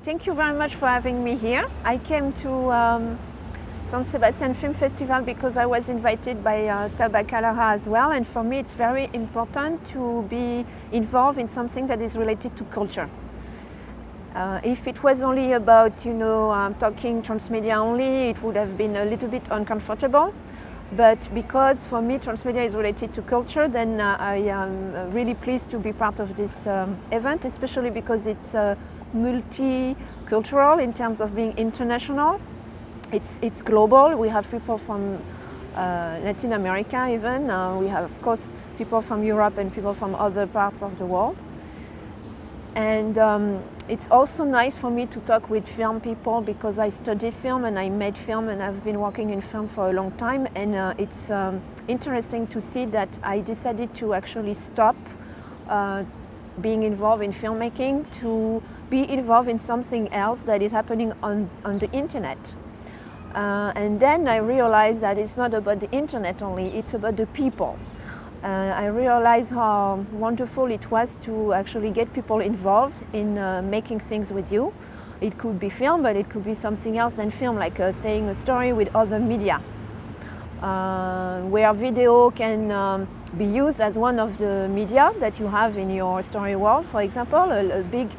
Thank you very much for having me here. I came to San Sebastian Film Festival because I was invited by Tabakalera as well, and for me it's very important to be involved in something that is related to culture. If it was only about, talking transmedia only, it would have been a little bit uncomfortable. But because for me transmedia is related to culture, then I am really pleased to be part of this event, especially because it's multicultural in terms of being international. It's global. We have people from Latin America even. We have, of course, people from Europe and people from other parts of the world. And it's also nice for me to talk with film people because I studied film and I made film and I've been working in film for a long time. And it's interesting to see that I decided to actually stop being involved in filmmaking to be involved in something else that is happening on the internet. And then I realized that it's not about the internet only, it's about the people. I realized how wonderful it was to actually get people involved in making things with you. It could be film, but it could be something else than film, like saying a story with other media, where video can be used as one of the media that you have in your story world. For example, a big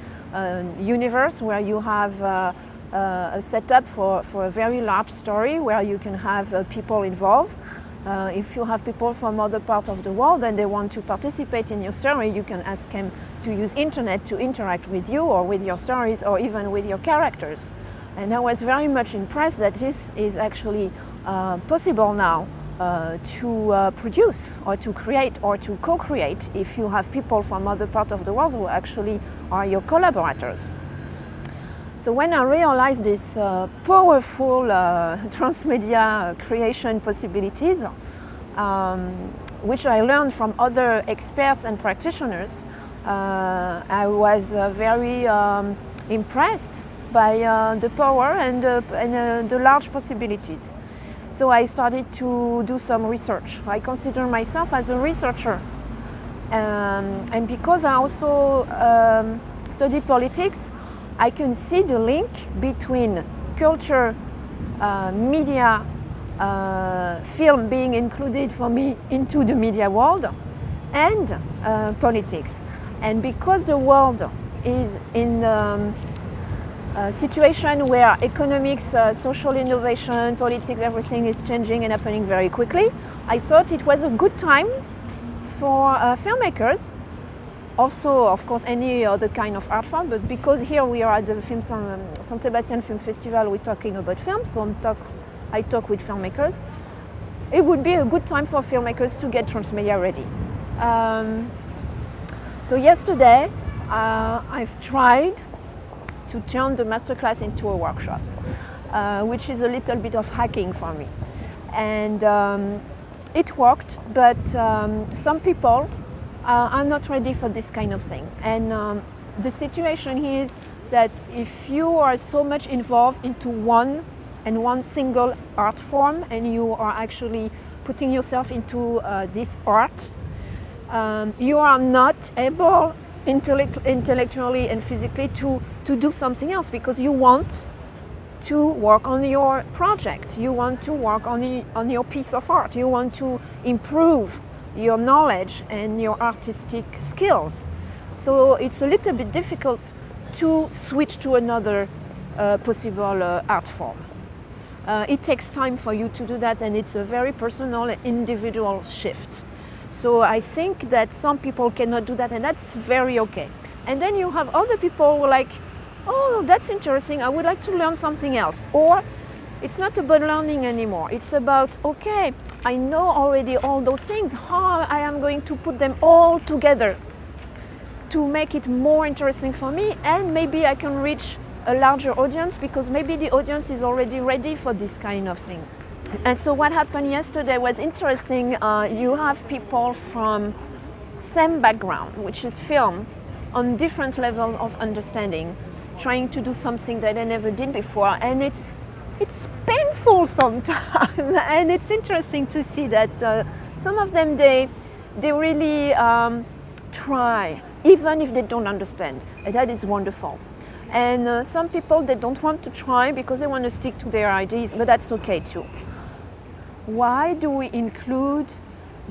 universe where you have a setup for a very large story where you can have people involved. If you have people from other parts of the world and they want to participate in your story, you can ask them to use internet to interact with you or with your stories or even with your characters. And I was very much impressed that this is actually possible now to produce or to create or to co-create if you have people from other parts of the world who actually are your collaborators. So when I realized this powerful transmedia creation possibilities, which I learned from other experts and practitioners, I was very impressed by the power and the large possibilities. So I started to do some research. I consider myself as a researcher. And because I also study politics, I can see the link between culture, media, film being included for me into the media world, and politics. And because the world is in a situation where economics, social innovation, politics, everything is changing and happening very quickly, I thought it was a good time for filmmakers. Also, of course, any other kind of art form, but because here we are at the San Sebastian Film Festival, we're talking about film, so I talk with filmmakers. It would be a good time for filmmakers to get transmedia ready. So yesterday, I've tried to turn the masterclass into a workshop, which is a little bit of hacking for me. And it worked, but some people are not ready for this kind of thing. And the situation is that if you are so much involved into one single art form and you are actually putting yourself into this art, you are not able intellectually and physically to do something else because you want to work on your project, you want to work on your piece of art, you want to improve your knowledge and your artistic skills. So it's a little bit difficult to switch to another possible art form. It takes time for you to do that, and it's a very personal and individual shift. So I think that some people cannot do that, and that's very okay. And then you have other people who are like, oh, that's interesting, I would like to learn something else. Or it's not about learning anymore, it's about, okay, I know already all those things, how I am going to put them all together to make it more interesting for me, and maybe I can reach a larger audience because maybe the audience is already ready for this kind of thing. And so what happened yesterday was interesting. You have people from same background, which is film, on different levels of understanding, trying to do something that I never did before, and it's painful sometimes. And it's interesting to see that some of them they really try, even if they don't understand, and that is wonderful. And some people, they don't want to try because they want to stick to their ideas, but that's okay too. Why do we include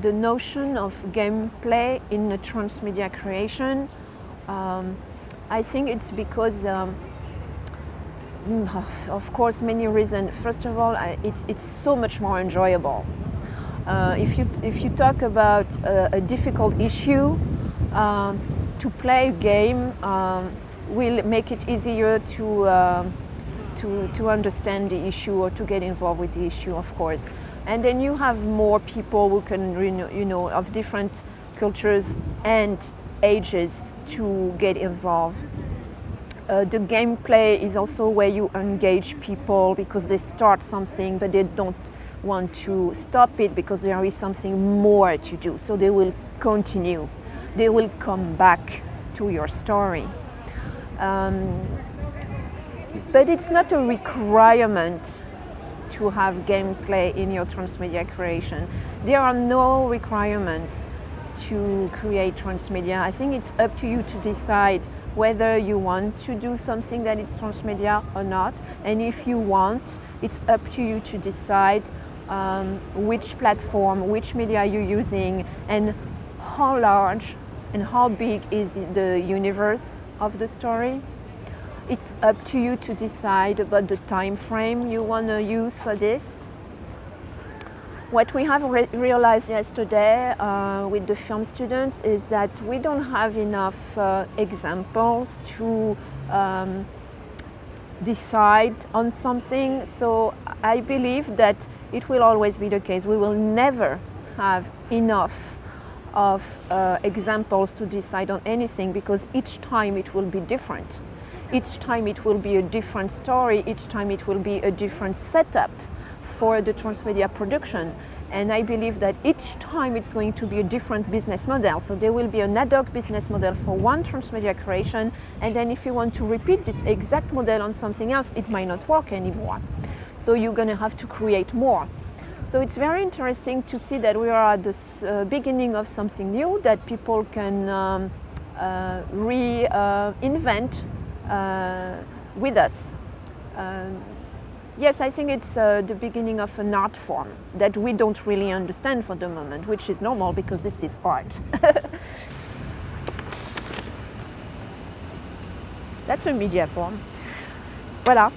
the notion of gameplay in the transmedia creation? I think it's because, of course, many reasons. First of all, it's so much more enjoyable. If you talk about a difficult issue, to play a game will make it easier to understand the issue or to get involved with the issue, of course. And then you have more people who can, of different cultures and ages to get involved. The gameplay is also where you engage people because they start something but they don't want to stop it because there is something more to do. So they will continue. They will come back to your story. But it's not a requirement to have gameplay in your transmedia creation. There are no requirements to create transmedia. I think it's up to you to decide whether you want to do something that is transmedia or not. And if you want, it's up to you to decide which platform, which media you're using, and how large and how big is the universe of the story. It's up to you to decide about the time frame you want to use for this. What we have realized yesterday with the film students is that we don't have enough examples to decide on something. So I believe that it will always be the case. We will never have enough of examples to decide on anything because each time it will be different. Each time it will be a different story. Each time it will be a different setup for the transmedia production. And I believe that each time it's going to be a different business model. So there will be an ad hoc business model for one transmedia creation, and then if you want to repeat this exact model on something else, it might not work anymore. So you're going to have to create more. So it's very interesting to see that we are at the beginning of something new that people can reinvent with us. Yes, I think it's the beginning of an art form that we don't really understand for the moment, which is normal because this is art. That's a media form. Voilà.